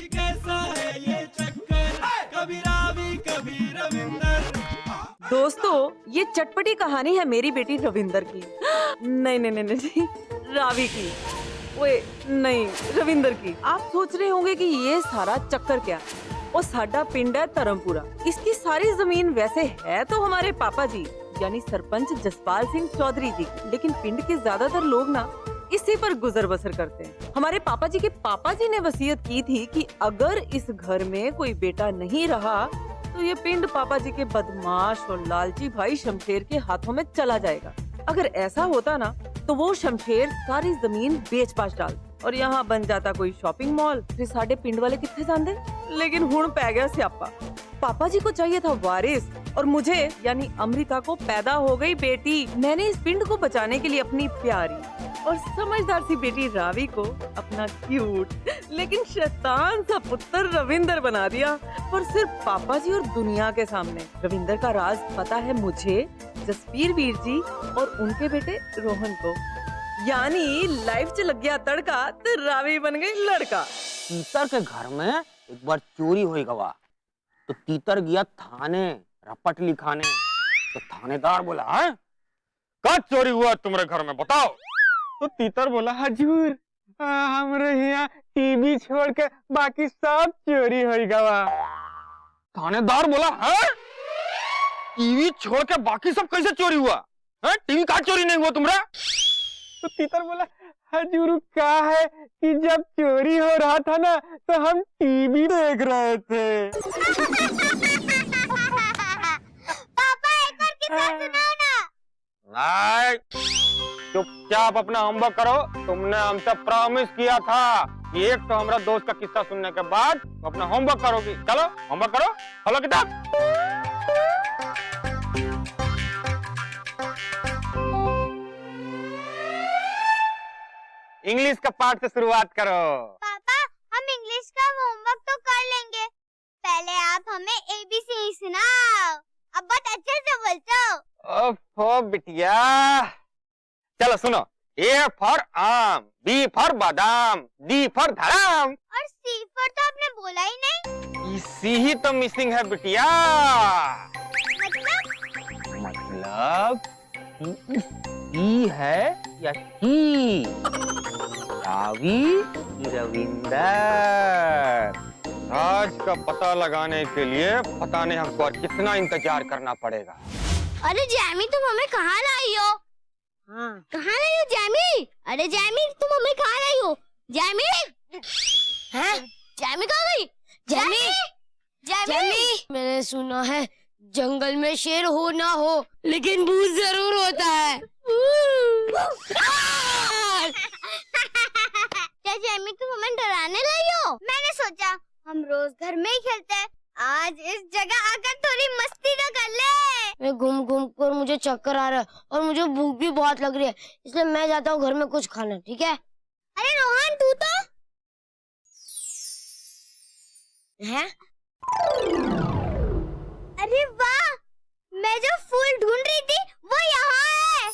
कैसा है ये चक्कर, कभी रावी कभी रविंदर। दोस्तों, ये चटपटी कहानी है मेरी बेटी रविंदर की। नहीं नहीं नहीं नहीं, रावी की। ओए नहीं, रविंदर की। आप सोच रहे होंगे कि ये सारा चक्कर क्या? वो साडा पिंड है धर्मपुरा। इसकी सारी जमीन वैसे है तो हमारे पापा जी यानी सरपंच जसपाल सिंह चौधरी जी की, लेकिन पिंड के ज्यादातर लोग ना इसी पर गुजर बसर करते हैं। हमारे पापा जी के पापा जी ने वसीयत की थी कि अगर इस घर में कोई बेटा नहीं रहा तो ये पिंड पापा जी के बदमाश और लालची भाई शमशेर के हाथों में चला जाएगा। अगर ऐसा होता ना तो वो शमशेर सारी जमीन बेच पाच डाल और यहाँ बन जाता कोई शॉपिंग मॉल, फिर साढ़े पिंड वाले कितने जानते। लेकिन हुण पै गया स्यापा। पापा जी को चाहिए था वारिस और मुझे यानी अमृता को पैदा हो गई बेटी। मैंने इस पिंड को बचाने के लिए अपनी प्यारी और समझदार सी बेटी रावी को अपना क्यूट लेकिन शैतान सा पुत्र रविंदर बना दिया। और सिर्फ पापा जी और दुनिया के सामने रविंदर का राज पता है मुझे, जसवीर वीर जी और उनके बेटे रोहन को। यानी लाइफ च लग गया तड़का तो रावी बन गई लड़का। तीतर के घर में एक बार चोरी हुई गवा तो तीतर गया थाने रपट लिखाने। तो थानेदार बोला, है कब चोरी हुआ तुम्हारे घर में बताओ? तो तीतर बोला, हजूर हमरे यहाँ टीवी छोड़ के बाकी सब चोरी हो गवा। थानेदार बोला, है टीवी छोड़ के बाकी सब कैसे चोरी हुआ? है टीवी कहाँ चोरी नहीं हुआ तुम्हारा? तो तीतर बोला, हजूर क्या है कि जब चोरी हो रहा था ना तो हम टीवी देख रहे थे। पापा एक बार किस्सा सुनाओ ना। नहीं, चुपचाप अपना होमवर्क करो। तुमने हमसे प्रॉमिस किया था कि एक तो हमारा दोस्त का किस्सा सुनने के बाद अपना होमवर्क करोगी। चलो होमवर्क करो, खोलो किताब। इंग्लिश का पाठ से शुरुआत करो। पापा हम इंग्लिश का होमवर्क तो कर लेंगे, पहले आप हमें ABC सुनाओ। अब बहुत अच्छे से बोलते हो। ओफो बिटिया, चलो सुनो। A फॉर आम, B फॉर बादाम, D फॉर धड़ाम। और C फॉर तो आपने बोला ही नहीं। इसी ही तो मिसिंग है बिटिया। मतलब ई है या ही? रावी रविंदर। राज का पता लगाने के लिए पता नहीं हमको और कितना इंतजार करना पड़ेगा। अरे जैमी तुम हमें कहाँ लाई हो? कहाँ लाई हो जैमी? अरे जैमी तुम हमें कहाँ लाई हो? जैमी हैं? जैमी कहाँ गई? जैमी जैमी मैंने सुना है जंगल में शेर हो ना हो लेकिन भूत जरूर होता है। क्या जैमी तुम हमें डराने लाई हो? मैंने सोचा हम रोज घर में ही खेलते हैं, आज इस जगह आकर थोड़ी मस्ती तो कर ले। मैं घूम घूम कर मुझे चक्कर आ रहा है और मुझे भूख भी बहुत लग रही है, इसलिए मैं जाता हूँ घर में कुछ खाना। ठीक है? अरे रोहन तू तो है? अरे वाह, मैं जो फूल ढूंढ रही थी वो यहाँ है।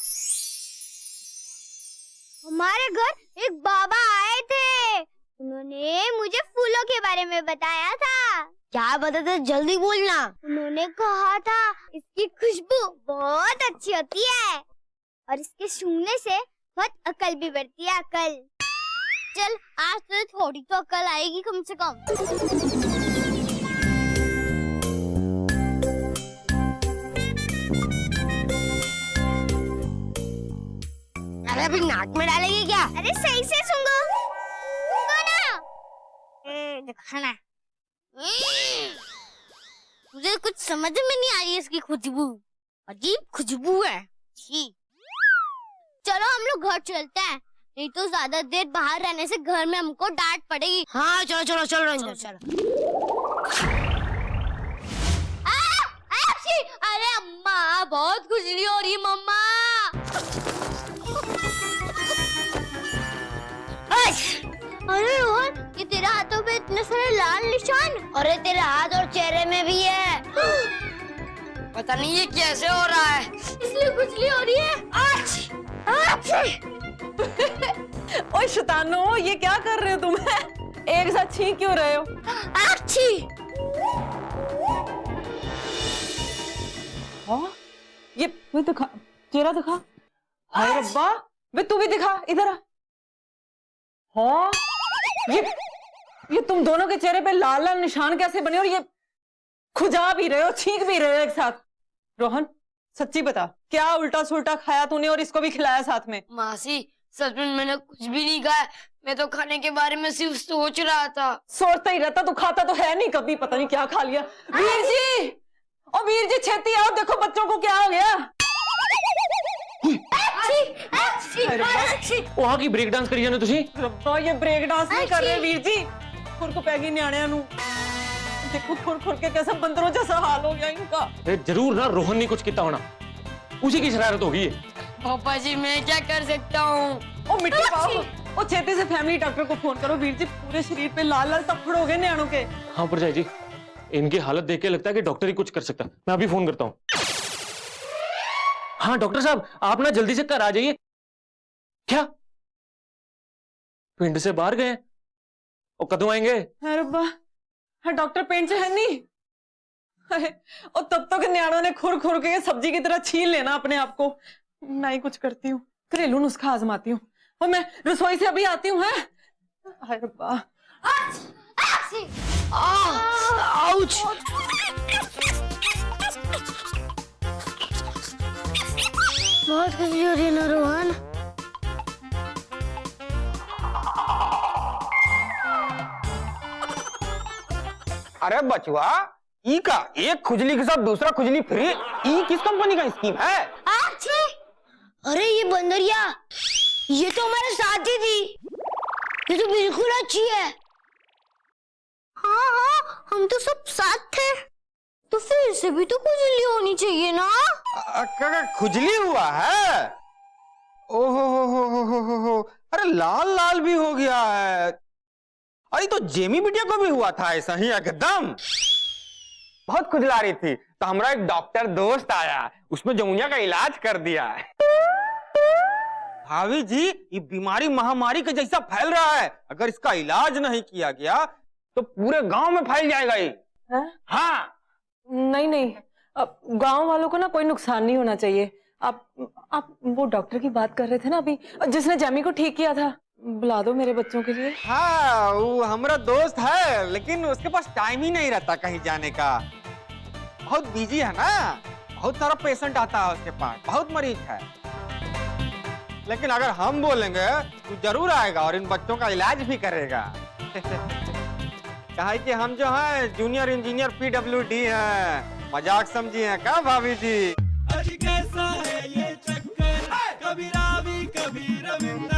हमारे घर एक बाबा आए थे, उन्होंने मुझे फूलों के बारे में बताया था। क्या बताते? जल्दी बोलना। उन्होंने कहा था इसकी खुशबू बहुत अच्छी होती है और इसके सूंघने से बहुत अकल भी बढ़ती है। अकल, चल आज तो थोड़ी तो अकल आएगी कम से कम। अरे अभी नाक में डालेगी क्या? अरे सही से सूंघो, सूंघो ना। खाना मुझे कुछ समझ में नहीं आ रही है इसकी खुशबू, अजीब खुशबू है। चलो हम लोग घर चलते हैं, नहीं तो ज्यादा देर बाहर रहने से घर में हमको डांट पड़ेगी। हाँ चलो चलो चलो रंजन चलो। अरे अम्मा बहुत खुजली हो रही है मम्मा। अरे रोहन ये तेरे हाथों पे इतने सारे लाल निशान। अरे तेरे हाथ और चेहरे में भी है। पता नहीं ये कैसे हो रहा है, इसलिए खुजली हो रही है। ओए शैतानो, ये क्या कर रहे हो तुम? एक साथ छींक क्यों रहे हो? आच्छी! हाँ ये वे दिखा, चेहरा दिखा। हाय रब्बा, वे तू भी दिखा, इधर आ। हाँ ये तुम दोनों के चेहरे पे लाल लाल निशान कैसे बने और ये खुजा भी रहे हो, छींक भी रहे हो एक साथ? रोहन सच्ची बता, क्या उल्टा सुल्टा खाया तूने और इसको भी खिलाया साथ में? मासी सच में मैंने कुछ भी नहीं खाया, मैं तो खाने के बारे में सिर्फ सोच रहा था। सोचता ही रहता, तू खाता तो है नहीं कभी, पता नहीं क्या खा लिया। वीर जी, ओ वीर जी छेती आओ, देखो बच्चों को क्या हो गया। वहां की ब्रेक डांस करी जाने तुसी। रब्बा ये ब्रेक डांस नहीं कर रहे वीर जी, खुर को पैगी न्याणियां नु। देखो खुर खुर के कैसा बंदरों जैसा हाल हो गया इनका। जरूर ना रोहन ने कुछ किया होना, उसी की शरारत होगी है। पापा जी मैं क्या कर सकता हूँ? ओ मिट्टी पाओ, ओ छेती से फैमिली डॉक्टर को फोन करो वीर जी, पूरे शरीर पे लाल लाल तप्पड़ हो गए न्याणों के। हाँ परजाई जी, इनकी हालत देख के लगता है कि डॉक्टर ही कुछ कर सकता है। मैं अभी फोन करता हूँ। हाँ डॉक्टर साहब, आप ना जल्दी से घर आ जाइए। क्या पिंड से बाहर गए और कदों आएंगे? है रब्बा, हाँ डॉक्टर पेंट से है नहीं। और तब तक न्याणों ने खुर खुर के सब्जी की तरह छीन लेना अपने आप को। मैं ही कुछ करती हूँ, घरेलू नुस्खा आजमाती हूँ, और मैं रसोई से अभी आती हूँ। हाय रब्बा, आउच! बहुत खुशी हो रही है ना रोहन? अरे बचवा, ई का एक खुजली के साथ दूसरा खुजली फ्री, ई किस कंपनी का स्कीम है? अरे ये बंदरिया, ये तो हमारे साथ ही थी, ये तो बिल्कुल अच्छी है। हाँ हाँ, हम तो सब साथ थे, तो फिर से भी तो खुजली होनी चाहिए ना? खुजली हुआ है? ओहो हो, अरे लाल लाल भी हो गया है। अरे तो जेमी बिटिया को भी हुआ था ऐसा ही एकदम, बहुत खुजला रही थी, तो हमारा एक डॉक्टर दोस्त आया, उसमें जमुनिया का इलाज कर दिया है। भाभी जी, ये बीमारी महामारी के जैसा फैल रहा है, अगर इसका इलाज नहीं किया गया तो पूरे गांव में फैल जाएगा ये। हाँ नहीं, अब गांव वालों को ना कोई नुकसान नहीं होना चाहिए। आप वो डॉक्टर की बात कर रहे थे ना अभी, जिसने जैमी को ठीक किया था, बुला दो मेरे बच्चों के लिए। हाँ, वो हमारा दोस्त है, लेकिन उसके पास टाइम ही नहीं रहता कहीं जाने का, बहुत बिजी है ना, बहुत सारा पेशेंट आता है उसके पास, बहुत मरीज है। लेकिन अगर हम बोलेंगे तो जरूर आएगा और इन बच्चों का इलाज भी करेगा। कहा कि हम जो है जूनियर इंजीनियर PWD हैं, मजाक समझिए क्या भाभी जी? आज कैसा है ये चक्कर, कभी रावी कभी रविंदर।